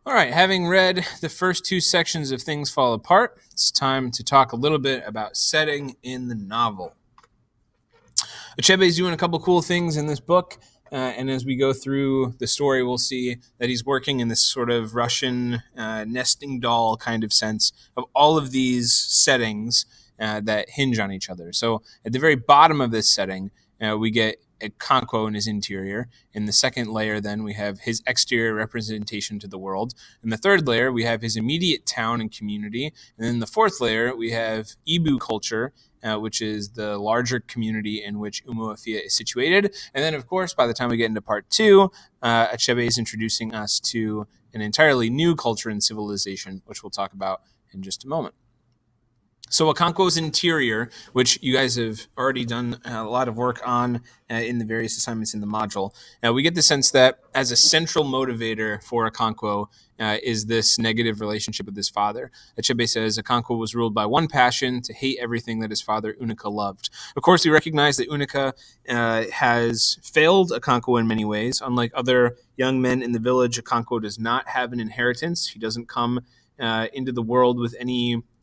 All right, having read the first two sections of Things Fall Apart, it's time to talk a little bit about setting in the novel. Achebe is doing a couple cool things in this book, and as we go through the story, we'll see that he's working in this sort of Russian nesting doll kind of sense of all of these settings that hinge on each other. So at the very bottom of this setting, we get a Conquo in his interior. In the second layer, then, we have his exterior representation to the world. In the third layer, we have his immediate town and community. And then in the fourth layer, we have Ibu culture, which is the larger community in which Umuafia is situated. And then, of course, by the time we get into part two, Achebe is introducing us to an entirely new culture and civilization, which we'll talk about in just a moment. So Okonkwo's interior, which you guys have already done a lot of work on in the various assignments in the module, we get the sense that as a central motivator for Okonkwo is this negative relationship with his father. Achebe says Okonkwo was ruled by one passion, to hate everything that his father Unica loved. Of course, we recognize that Unica has failed Okonkwo in many ways. Unlike other young men in the village, Okonkwo does not have an inheritance. He doesn't come into the world with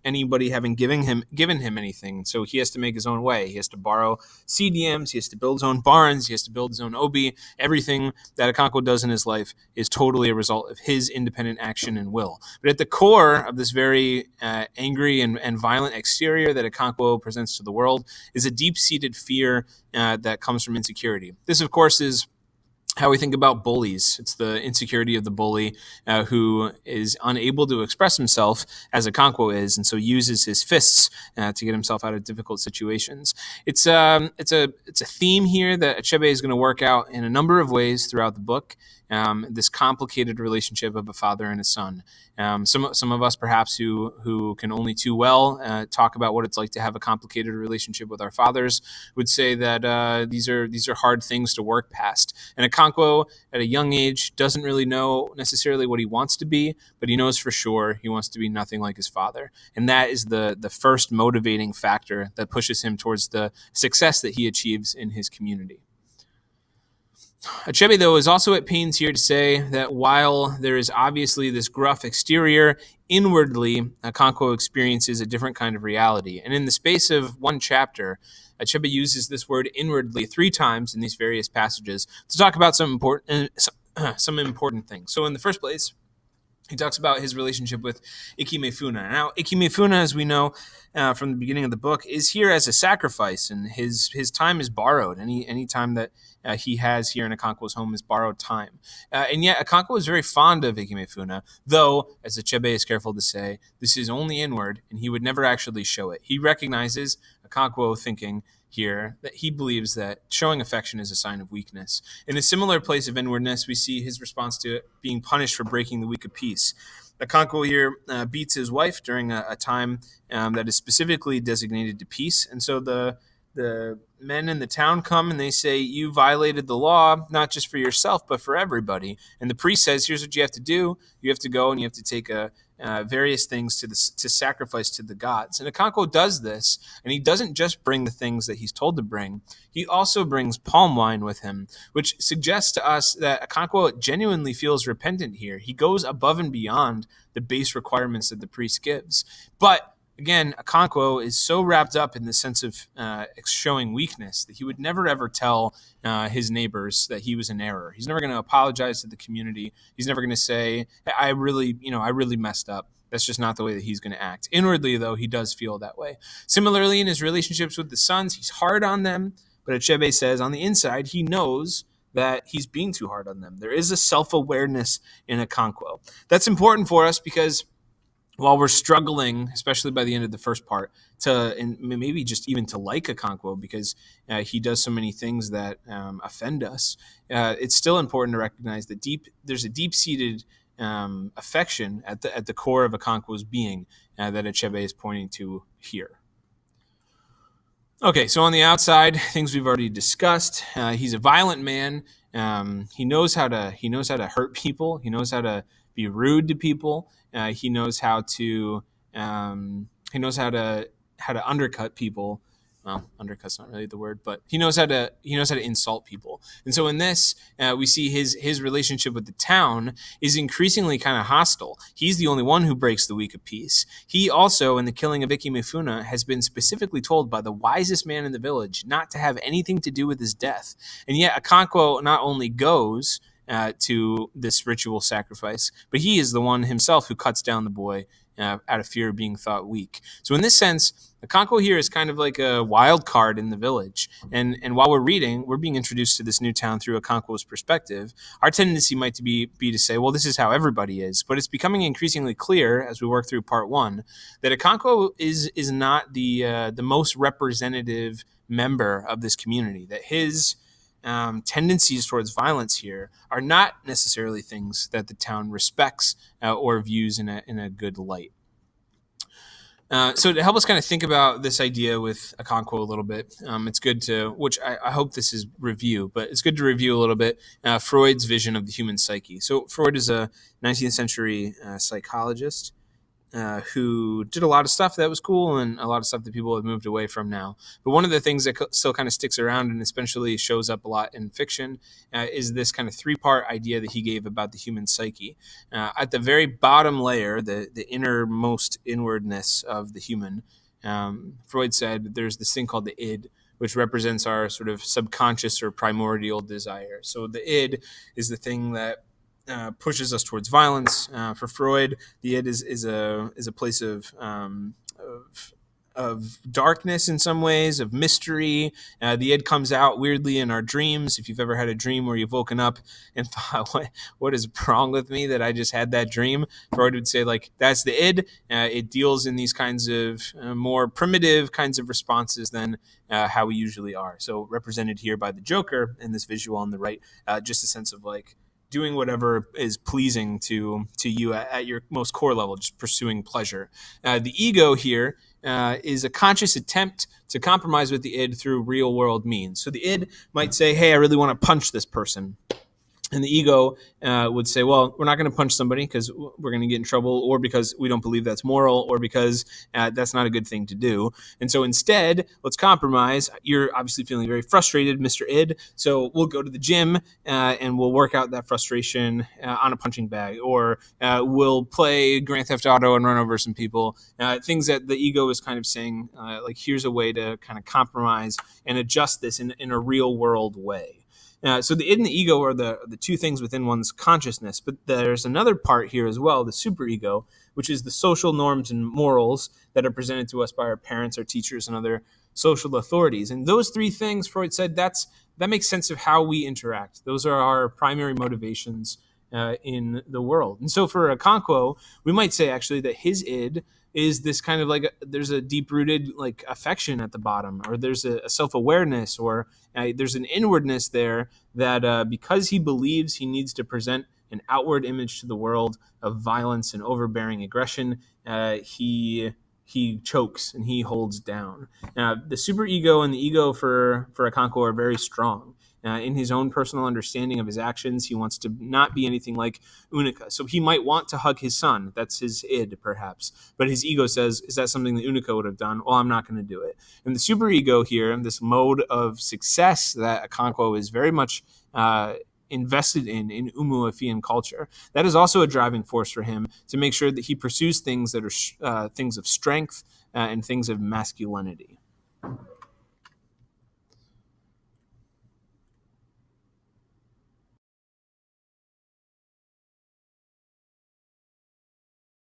anybody having given him anything. So he has to make his own way. He has to borrow CDMs. He has to build his own barns. He has to build his own obi. Everything that Okonkwo does in his life is totally a result of his independent action and will. But at the core of this very angry and violent exterior that Okonkwo presents to the world is a deep-seated fear that comes from insecurity. This, of course, is how we think about bullies. It's the insecurity of the bully who is unable to express himself as Okonkwo is, and so uses his fists to get himself out of difficult situations. It's a theme here that Achebe is going to work out in a number of ways throughout the book. This complicated relationship of a father and a son. Some of us perhaps who can only too well talk about what it's like to have a complicated relationship with our fathers would say that these are hard things to work past. And Okonkwo at a young age doesn't really know necessarily what he wants to be, but he knows for sure he wants to be nothing like his father. And that is the first motivating factor that pushes him towards the success that he achieves in his community. Achebe, though, is also at pains here to say that while there is obviously this gruff exterior, inwardly, Okonkwo experiences a different kind of reality. And in the space of one chapter, Achebe uses this word inwardly 3 times in these various passages to talk about some important things. So in the first place, he talks about his relationship with Ikimefuna. Now, Ikimefuna, as we know from the beginning of the book, is here as a sacrifice, and his time is borrowed. Any time that he has here in Okonkwo's home is borrowed time. And yet, Okonkwo is very fond of Ikimefuna, though, as Achebe is careful to say, this is only inward, and he would never actually show it. He recognizes Okonkwo thinking here that he believes that showing affection is a sign of weakness. In a similar place of inwardness, we see his response to it being punished for breaking the week of peace. Okonkwo here beats his wife during a time that is specifically designated to peace, and so the men in the town come and they say, you violated the law, not just for yourself, but for everybody. And the priest says, here's what you have to do. You have to go and you have to take various things to sacrifice to the gods. And Okonkwo does this, and he doesn't just bring the things that he's told to bring. He also brings palm wine with him, which suggests to us that Okonkwo genuinely feels repentant here. He goes above and beyond the base requirements that the priest gives. But again, Okonkwo is so wrapped up in the sense of showing weakness that he would never, ever tell his neighbors that he was in error. He's never going to apologize to the community. He's never going to say, I really messed up. That's just not the way that he's going to act. Inwardly, though, he does feel that way. Similarly, in his relationships with the sons, he's hard on them. But Achebe says on the inside, he knows that he's being too hard on them. There is a self-awareness in Okonkwo. That's important for us because while we're struggling, especially by the end of the first part, and maybe just even to like Okonkwo because he does so many things that offend us, it's still important to recognize that there's a deep-seated affection at the core of Okonkwo's being that Achebe is pointing to here. Okay, so on the outside, things we've already discussed. He's a violent man. He knows how to hurt people. He knows how to be rude to people. He knows how to undercut people Well, undercut's not really the word, but he knows how to insult people. And so in this, we see his relationship with the town is increasingly kind of hostile. He's the only one who breaks the week of peace. He also, in the killing of Ikemefuna, has been specifically told by the wisest man in the village not to have anything to do with his death. And yet Okonkwo not only goes to this ritual sacrifice, but he is the one himself who cuts down the boy out of fear of being thought weak. So in this sense, Okonkwo here is kind of like a wild card in the village. And while we're reading, we're being introduced to this new town through Okonkwo's perspective. Our tendency might be to say, well, this is how everybody is. But it's becoming increasingly clear as we work through part 1 that Okonkwo is not the most representative member of this community, that his tendencies towards violence here are not necessarily things that the town respects or views in a good light. So to help us kind of think about this idea with Okonkwo a little bit, it's good to, which I hope this is review, but it's good to review a little bit Freud's vision of the human psyche. So Freud is a 19th century psychologist who did a lot of stuff that was cool and a lot of stuff that people have moved away from now. But one of the things that still kind of sticks around and especially shows up a lot in fiction is this kind of 3-part idea that he gave about the human psyche. At the very bottom layer, the innermost inwardness of the human, Freud said there's this thing called the id, which represents our sort of subconscious or primordial desire. So the id is the thing that pushes us towards violence. For Freud, the id is a place of darkness in some ways, of mystery. The id comes out weirdly in our dreams. If you've ever had a dream where you've woken up and thought, what is wrong with me that I just had that dream? Freud would say, like, that's the id. It deals in these kinds of more primitive kinds of responses than how we usually are. So represented here by the Joker in this visual on the right, just a sense of like, doing whatever is pleasing to you at your most core level, just pursuing pleasure. The ego here is a conscious attempt to compromise with the id through real world means. So the id might say, hey, I really want to punch this person. And the ego would say, well, we're not going to punch somebody because we're going to get in trouble, or because we don't believe that's moral, or because that's not a good thing to do. And so instead, let's compromise. You're obviously feeling very frustrated, Mr. Id. So we'll go to the gym and we'll work out that frustration on a punching bag, or we'll play Grand Theft Auto and run over some people. Things that the ego is kind of saying, like, here's a way to kind of compromise and adjust this in a real world way. So the id and the ego are the two things within one's consciousness, but there's another part here as well, the superego, which is the social norms and morals that are presented to us by our parents, our teachers, and other social authorities. And those 3 things, Freud said, that makes sense of how we interact. Those are our primary motivations in the world. And so for Okonkwo, we might say actually that his id is this kind of like there's a deep-rooted like affection at the bottom, or there's a self-awareness, or there's an inwardness there that because he believes he needs to present an outward image to the world of violence and overbearing aggression, he chokes and he holds down. The superego and the ego for Okonkwo are very strong. In his own personal understanding of his actions, he wants to not be anything like Unica. So he might want to hug his son. That's his id, perhaps. But his ego says, is that something that Unica would have done? Well, I'm not going to do it. And the superego here, this mode of success that Okonkwo is very much invested in Umuafian culture, that is also a driving force for him to make sure that he pursues things that are things of strength and things of masculinity.